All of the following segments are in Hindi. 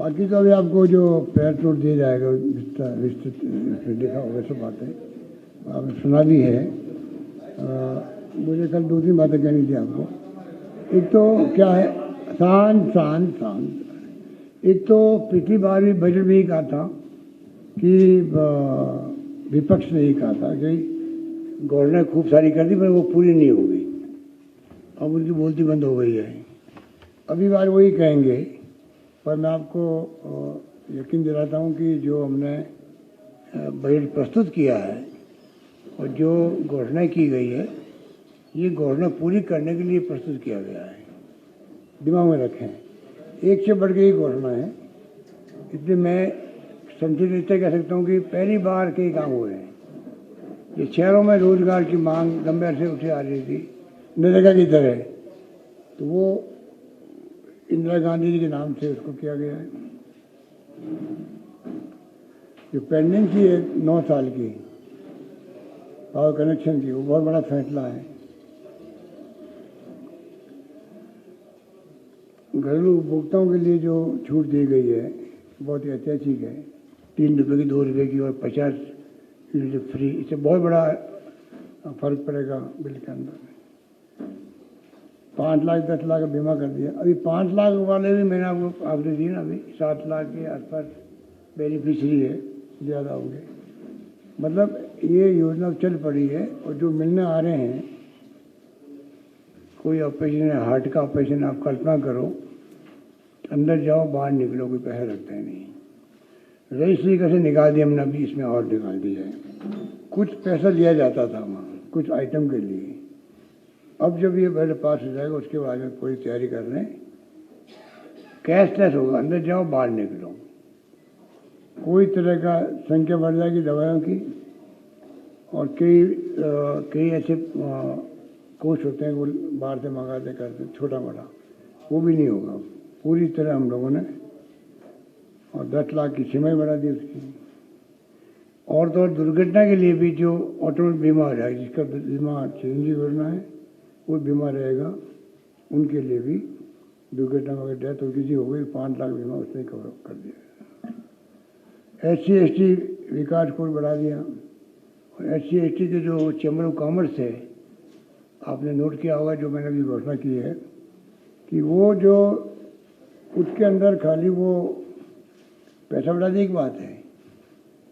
बाकी तो अभी आपको जो पैर नोट दिया जाएगा विस्तृत लिखा होगा सब बातें आपने सुना भी है। मुझे कल 2-3 बातें कहनी थी आपको। एक तो क्या है, शांत शांत शांत। एक तो पिछली बार भी बजट में ही कहा था कि विपक्ष ने ही कहा था कि गवर्नर खूब सारी कर दी पर वो पूरी नहीं हो गई, अब उनकी बोलती बंद हो गई है। अभी बार वही कहेंगे, पर मैं आपको यकीन दिलाता हूँ कि जो हमने बजट प्रस्तुत किया है और जो घोषणा की गई है, ये घोषणा पूरी करने के लिए प्रस्तुत किया गया है। दिमाग में रखें, एक से बढ़ के एक घोषणा है। इसलिए मैं संचित कह सकता हूँ कि पहली बार कई काम हुए हैं। ये शहरों में रोजगार की मांग लंबे अरसे उठी आ रही थी नरेगा की तरह, तो वो इंदिरा गांधी जी के नाम से उसको किया गया है। जो पेंडेंसी है 9 साल की पावर कनेक्शन की, वो बहुत बड़ा फैसला है। घरेलू उपभोक्ताओं के लिए जो छूट दी गई है बहुत ही ऐतिहासिक है। 3 रुपये की, 2 रुपये की और 50 यूनिट फ्री। इससे बहुत बड़ा फर्क पड़ेगा बिल के अंदर। 5 लाख 10 लाख का बीमा कर दिया। अभी 5 लाख वाले भी मैंने आपको आपने दी ना, अभी 7 लाख के आसपास बेनिफिशरी है, ज़्यादा होंगे। मतलब ये योजना चल पड़ी है। और जो मिलने आ रहे हैं, कोई ऑपरेशन है, हार्ट का ऑपरेशन, आप कल्पना करो, अंदर जाओ बाहर निकलो, कोई पैसे लगते नहीं। रजिस्ट्री कैसे निकाल दिया हमने, अभी इसमें और निकाल दिया है। कुछ पैसा लिया जाता था वहाँ कुछ आइटम के लिए, अब जब ये बिल पास हो जाएगा उसके बाद में पूरी तैयारी कर रहे हैं। कैशलेस होगा, अंदर जाओ बाहर निकलो। कोई तरह का संख्या बढ़ जाएगी दवाइयों की, और कई ऐसे कोच होते हैं वो बाहर से मंगाते करते छोटा बड़ा, वो भी नहीं होगा। पूरी तरह हम लोगों ने, और 10 लाख की सीमा बढ़ा दी उसकी। और तो और दुर्घटना के लिए भी जो ऑटोमेटिक बीमा हो जाएगा, जिसका बीमा चिरंजीवी योजना है वो बीमा रहेगा, उनके लिए भी दुर्घटना में डेथ हो किसी हो गई 5 लाख बीमा उसने कवर कर दिया। SC/ST विकास कोड बढ़ा दिया। और SC/ST के जो चैम्बर ऑफ कॉमर्स है, आपने नोट किया होगा जो मैंने अभी घोषणा की है कि वो जो उसके अंदर खाली वो पैसा बढ़ाने की बात है,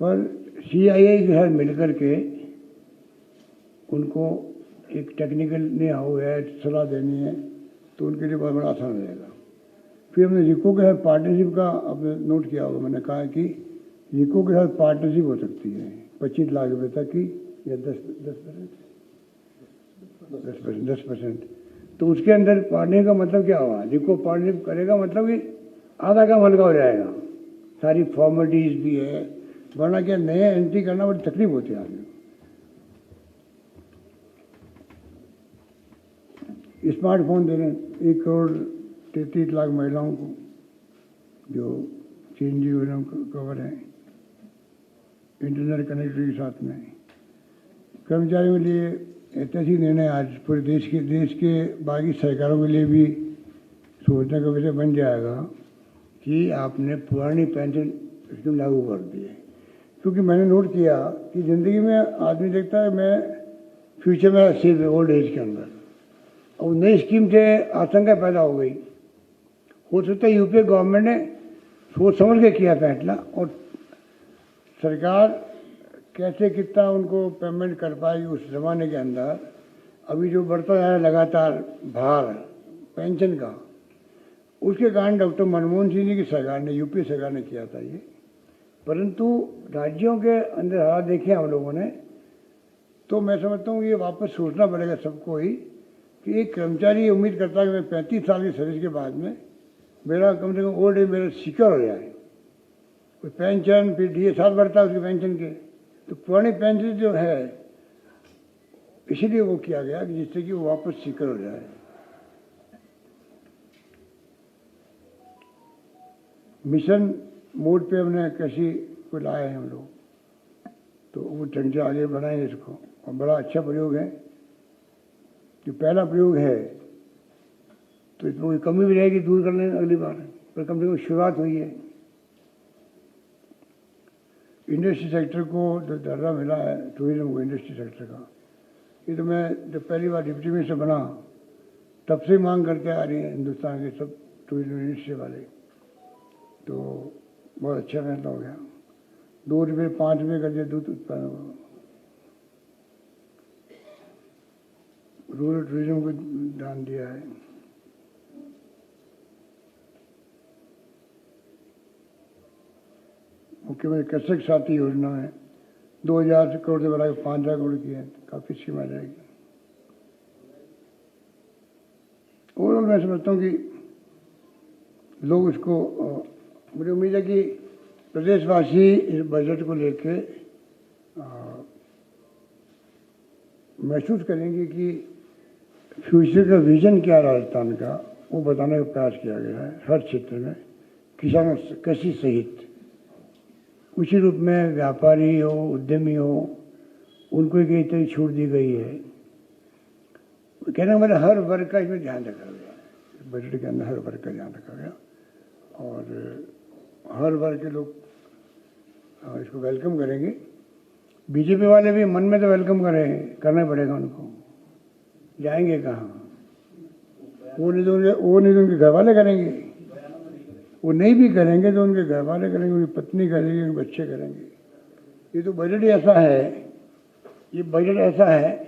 पर CII के साथ मिलकर के उनको एक टेक्निकल ने हो है सलाह देनी है, तो उनके लिए बहुत बड़ा आसान हो जाएगा। फिर हमने रिको के साथ पार्टनरशिप का आपने नोट किया होगा, मैंने कहा कि रिको के साथ पार्टनरशिप हो सकती है 25 लाख रुपये तक की, या 10%। तो उसके अंदर पार्टनर का मतलब क्या हुआ, रिको पार्टनरशिप करेगा मतलब कि आधा काम हल्का हो जाएगा। सारी फॉर्मेलिटीज भी है, वरना क्या नए एंट्री करना बड़ी तकलीफ होती है आदमी। स्मार्टफोन दे रहे हैं 1 करोड़ 33 लाख महिलाओं को, जो चिरंजीवी योजना कवर है, इंटरनेट कनेक्टिविटी के साथ में। कर्मचारियों के लिए ऐतिहासिक निर्णय आज पूरे देश के बाकी सरकारों के लिए भी सोचने का विषय बन जाएगा कि आपने पुरानी पेंशन स्कीम लागू कर दी है। क्योंकि मैंने नोट किया कि ज़िंदगी में आदमी देखता है मैं फ्यूचर में सेफ ओल्ड एज के अंदर, और नई स्कीम से आशंका पैदा हो गई। हो सकता है यूपी गवर्नमेंट ने सोच समझ के किया फैसला, और सरकार कैसे कितना उनको पेमेंट कर पाएगी उस ज़माने के अंदर। अभी जो बढ़ता जा रहा है लगातार भार पेंशन का, उसके कारण डॉक्टर मनमोहन सिंह जी की सरकार ने, यूपी सरकार ने किया था ये। परंतु राज्यों के अंदर हालात देखे हम लोगों ने, तो मैं समझता हूँ ये वापस सोचना पड़ेगा सबको ही कि एक कर्मचारी ये उम्मीद करता है कि मैं 35 साल की सर्विस के बाद में मेरा कम से कम ओल्ड एज मेरा सिक्योर हो जाए। कोई पेंशन, फिर DA साथ बढ़ता है उसकी पेंशन के, तो पुरानी पेंशन जो है इसीलिए वो किया गया कि जिससे कि वो वापस सिक्योर हो जाए। मिशन मोड पे हमने कृषि को लाए हैं हम लोग, तो वो ढंग से आगे बढ़ाएंगे इसको, और बड़ा अच्छा प्रयोग है। जो पहला प्रयोग है तो इसमें कोई कमी भी रहेगी दूर करने अगली बार, पर कम से कम शुरुआत हुई है। इंडस्ट्री सेक्टर को जो दर्जा मिला है टूरिज्म को इंडस्ट्री सेक्टर का, ये तो मैं जब पहली बार डिप्टी मिनिस्टर बना तब से मांग करते आ रही है हिंदुस्तान के सब टूरिज्म इंडस्ट्री वाले। तो बहुत अच्छा फैसला हो गया, 2 रुपये 5 रुपये कर दिया दूध उत्पादन को, रूरल टूरिज्म को दान दिया है। मुख्यमंत्री कृषक साथी योजना है 2000 करोड़ से बढ़ा के 5000 करोड़ की है, काफ़ी स्कीम आ जाएगी। ओवरऑल मैं समझता हूँ कि लोग उसको, मुझे उम्मीद है कि प्रदेशवासी इस बजट को लेके महसूस करेंगे कि फ्यूचर का विजन क्या राजस्थान का, वो बताने का प्रयास किया गया है हर क्षेत्र में, किसानों कृषि सहित। उसी रूप में व्यापारी हो, उद्यमी हो, उनको कई तरह छूट दी गई है। कहने का मतलब हर वर्ग का इसमें ध्यान रखा गया है, बजट के अंदर हर वर्ग का ध्यान रखा गया और हर वर्ग के लोग इसको वेलकम करेंगे। बीजेपी वाले भी मन में तो वेलकम करना पड़ेगा उनको, जाएंगे कहाँ? वो नहीं तो उनके घर वाले करेंगे, वो नहीं भी करेंगे तो उनके घर वाले करेंगे, उनकी पत्नी करेंगे, उनके बच्चे करेंगे। ये तो बजट ऐसा है, ये बजट ऐसा है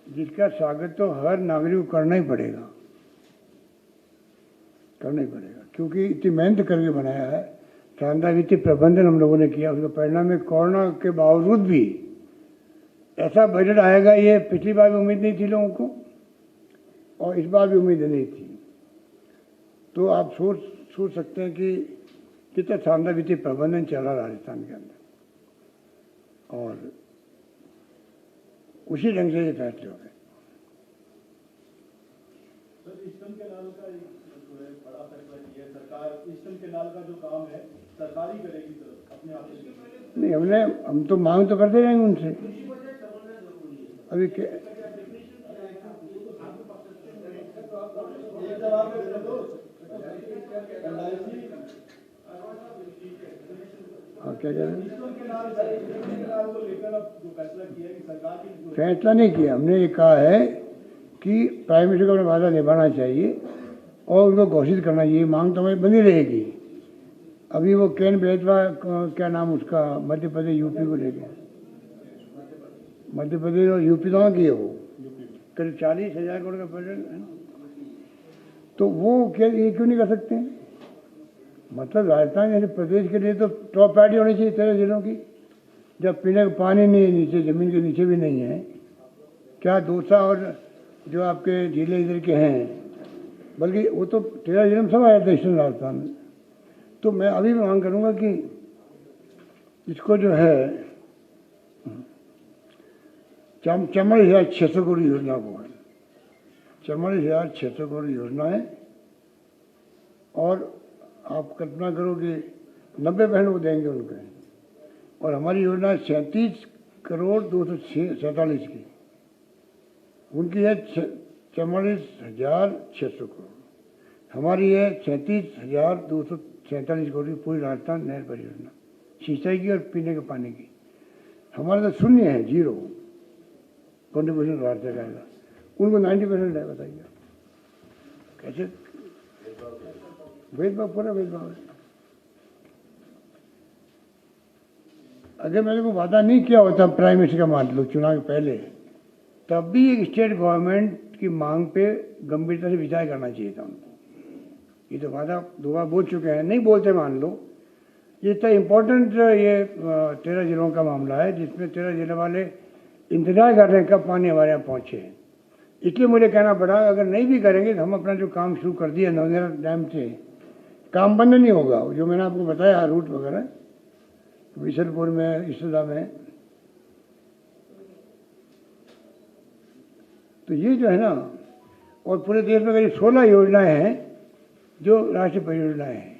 जिसका स्वागत तो हर नागरिक को करना ही पड़ेगा, करना ही पड़ेगा, क्योंकि इतनी मेहनत करके बनाया है। शानदार वित्तीय प्रबंधन हम लोगों ने किया, उसका परिणाम में कोरोना के बावजूद भी ऐसा बजट आएगा, ये पिछली बार भी उम्मीद नहीं थी लोगों को और इस बार भी उम्मीद नहीं थी। तो आप सोच सकते हैं कि कितना शानदार वित्तीय प्रबंधन चल रहा है राजस्थान के अंदर, और उसी ढंग से ये फैसले हो गए। ईस्टर्न कैनाल का एक बड़ा फैसला किया है सरकार, ईस्टर्न कैनाल का जो काम है सरकारी करेगी अपने आप से। नहीं, हम तो मांग तो करते रहेंगे उनसे। अभी क्या कह रहे हैं? फैसला नहीं किया हमने, ये कहा है कि प्राइम मिनिस्टर को अपना वादा निभाना चाहिए और उनको घोषित करना चाहिए। मांग तो हमारी बनी रहेगी। अभी वो केन बेतवा, क्या नाम उसका, मध्य प्रदेश यूपी को लेके, मध्य प्रदेश और यूपी दोनों की है, वो करीब 40,000 करोड़ का बजट है ना। तो वो क्या ये क्यों नहीं कर सकते? मतलब राजस्थान जैसे प्रदेश के लिए तो टॉप प्रायोरिटी होनी चाहिए 13 जिलों की। जब पीने का पानी नहीं है, नीचे जमीन के नीचे भी नहीं है, क्या दौसा और जो आपके जिले इधर के हैं, बल्कि वो तो 13 जिले में सब आया था ईस्टर्न राजस्थान में। तो मैं अभी भी मांग करूँगा कि इसको जो है 44,600 करोड़ योजना को है, 44,600 करोड़ योजना है, और आप कल्पना करो कि 90% वो देंगे उनके, और हमारी योजना है 37 करोड़ 247 की, उनकी है 44,600 करोड़, हमारी है 37,247 करोड़ की पूरी राजस्थान नहर परियोजना, सिंचाई की और पीने के पानी की। हमारा तो शून्य है, 0 कंट्रीब्यूशन बाहर से आएगा, उनको 90% है। बताइए कैसे? भेदभाव, पूरा भेदभाव है। अगर मैंने को वादा नहीं किया होता प्राइम मिनिस्टर का, मान लो चुनाव के पहले, तब भी एक स्टेट गवर्नमेंट की मांग पे गंभीरता से विचार करना चाहिए था उनको। ये तो वादा 2 बार बोल चुके हैं, नहीं बोलते मान लो। ये इतना इम्पोर्टेंट ये 13 जिलों का मामला है जिसमें 13 जिले वाले इंतजार कर रहे हैं कब पानी हमारे यहाँ पहुँचे। इसलिए मुझे कहना पड़ा, अगर नहीं भी करेंगे तो हम अपना जो काम शुरू कर दिया नवनिर्मित डैम से, काम बंद नहीं होगा। जो मैंने आपको बताया रूट वगैरह, विशलपुर में, इसदा में, तो ये जो है ना, और पूरे देश में करीब 16 योजनाएं हैं जो राष्ट्रीय परियोजनाएं हैं।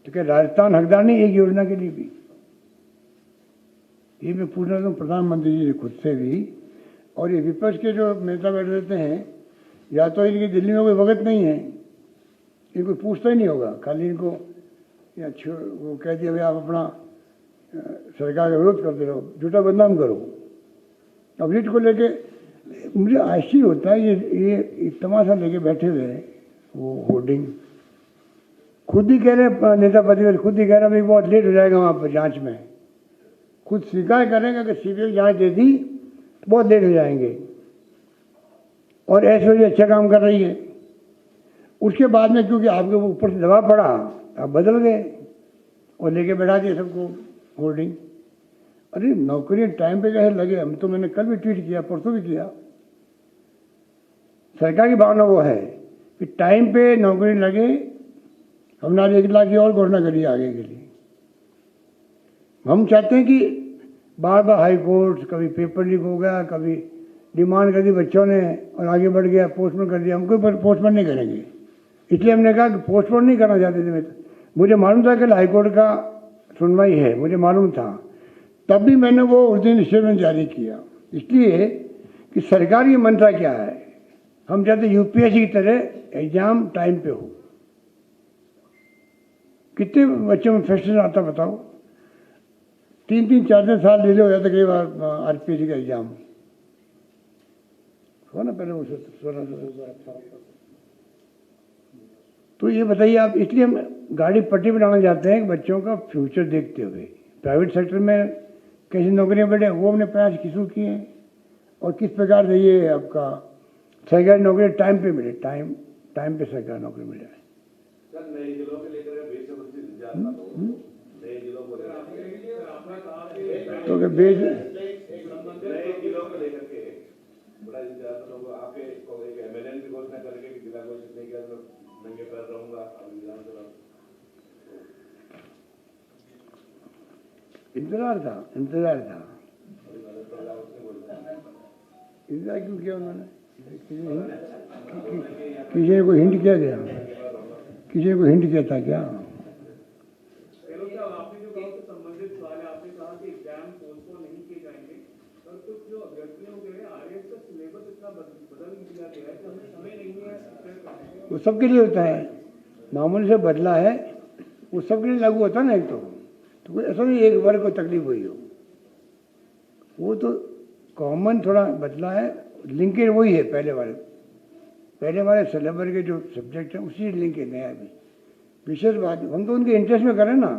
तो क्या राजस्थान हकदार नहीं एक योजना के लिए भी? ये मैं पूछ रहा हूँ प्रधानमंत्री जी खुद से भी, और ये विपक्ष के जो नेता बैठे रहते हैं, या तो इनकी दिल्ली में कोई वक्त नहीं है, इनको पूछता ही नहीं होगा, खाली इनको या वो कह दिया भाई आप अपना सरकार का विरोध करते रहो, झूठा बदनाम करो। अब रीट को लेके मुझे आश्चर्य होता है, ये तमाशा लेके बैठे हुए हैं, वो होर्डिंग खुद ही कह रहे, नेता प्रतिपक्ष खुद ही कह रहे हैं बहुत लेट हो जाएगा वहाँ पर जांच में, खुद स्वीकार करेंगे कि सीबीआई जांच दे दी तो बहुत लेट हो जाएंगे, और ऐसे अच्छा काम कर रही है। उसके बाद में क्योंकि आपके ऊपर से दबाव पड़ा, आप बदल गए और लेके बैठा दिए सबको होर्डिंग। अरे नौकरी टाइम पे कैसे लगे, हम तो मैंने कल भी ट्वीट किया, परसों भी किया। सरकार की भावना वो है कि टाइम पे नौकरी लगे। हमने 1 लाख की और घोषणा करी आगे के लिए। हम चाहते हैं कि बार बार हाई कोर्ट, कभी पेपर लीक हो गया, कभी डिमांड कर दी बच्चों ने और आगे बढ़ गया, पोस्टपोन कर दिया, हम कोई पोस्टपोन नहीं करेंगे। इसलिए हमने कहा कि पोस्टपोन नहीं करना चाहते थे। मुझे मालूम था कि हाई कोर्ट का सुनवाई है, मुझे मालूम था, तब भी मैंने वो उस दिन स्टेटमेंट जारी किया, इसलिए कि सरकार की मंशा क्या है। हम चाहते यूपीएससी की तरह एग्जाम टाइम पे हो। कितने बच्चों में फ्रस्ट्रेशन आता बताओ, 3-3, 4-4 साल डिले हो जाता कई बार आरपीएससी का एग्जाम हो ना, पहले वो 16। तो ये बताइए आप, इसलिए हम गाड़ी पट्टी पर डालना चाहते हैं कि बच्चों का फ्यूचर देखते हुए प्राइवेट सेक्टर में कैसी नौकरियां बढ़े, वो हमने प्रयास किसू किए हैं, और किस प्रकार से ये आपका सरकारी नौकरी टाइम पे मिले, टाइम पे सरकारी नौकरी मिल जाए। सर नए जिलों के लेकर तो बेच नए जिलों को लेकर के बड़ा इंतजार लोग आपके एमएलए की घोषणा करके कि जिला घोषित नहीं किया तो नंगे पैर रहूंगा विधानसभा। इंतजार था इंतजार क्यों किया उन्होंने? किसी ने कोई हिंट किया गया, किसी ने कोई हिंट किया था क्या? आपने जो गांव से संबंधित सवाल है, आपने कहा कि एग्जाम पोस्टपोन नहीं किए जाएंगे, और कुछ जो अभ्यर्थियों के आरएएस का सिलेबस इतना बदल दिया गया है कि हमें समय नहीं है। वो सबके लिए होता है, मामूली से बदला है, वो सबके लिए लागू होता है ना। एक तो कोई ऐसा नहीं एक वर्ग को तकलीफ हुई हो, वो तो कॉमन थोड़ा बदला है, लिंकेज वही है पहले वाले सिलेबस के जो सब्जेक्ट हैं उसी लिंकेज नया भी विशेष बात। हम तो उनके इंटरेस्ट में करें ना,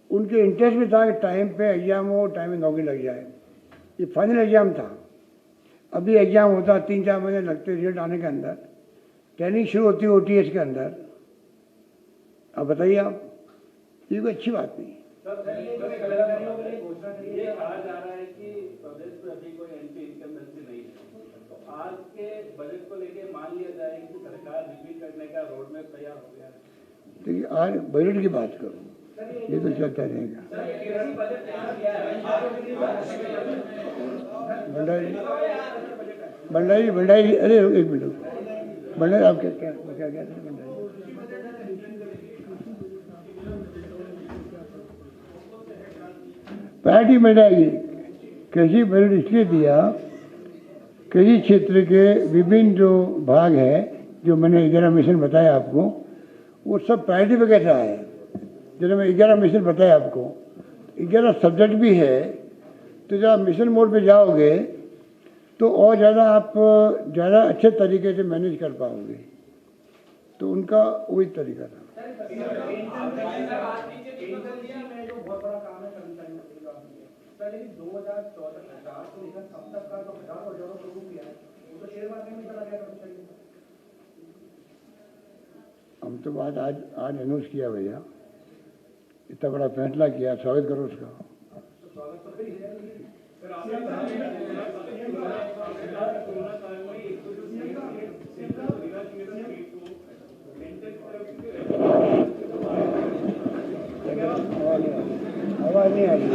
उनके इंटरेस्ट में था कि टाइम पे एग्जाम हो, टाइम में नौकरी लग जाए। ये फाइनल एग्जाम था, अभी एग्जाम होता 3-4 महीने लगते रिजल्ट आने के अंदर, ट्रेनिंग शुरू होती है ओटीएस के अंदर। अब बताइए आप, ये कोई अच्छी बात नहीं। ये कहा जा रहा है कि प्रदेश में अभी कोई एंटी इनकम्बेंसी नहीं है, तो आज के बजट को लेके मान लिया जाए कि सरकार रिव्यू करने का रोड मैप तैयार हो गया है। देखिए आज बजट की बात करो, ये तो चलता रहेगा। भंडारी अरे एक मिनट, भंडारी आप क्या कहते हैं? भंडारी पैटी मिल जाएगी। कृषि बजट इसलिए दिया, कृषि क्षेत्र के विभिन्न जो भाग है, जो मैंने 11 मिशन बताया आपको, वो सब प्रायोरिटी पे कैसा है। जैसे मैं 11 मिशन बताया आपको, 11 सब्जेक्ट भी है, तो जब आप मिशन मोड पे जाओगे तो और ज़्यादा आप ज़्यादा अच्छे तरीके से मैनेज कर पाओगे। तो उनका वही तरीका था। लेकिन 2014 से लेकर अब तक का जो 50 करोड़ शुरू किया है, वो तो शेयर मार्केट में चला गया। हम तो बात आज अनाउंस किया भैया, इतना बड़ा फैसला किया, स्वागत करो उसका। आवाज नहीं आ रही।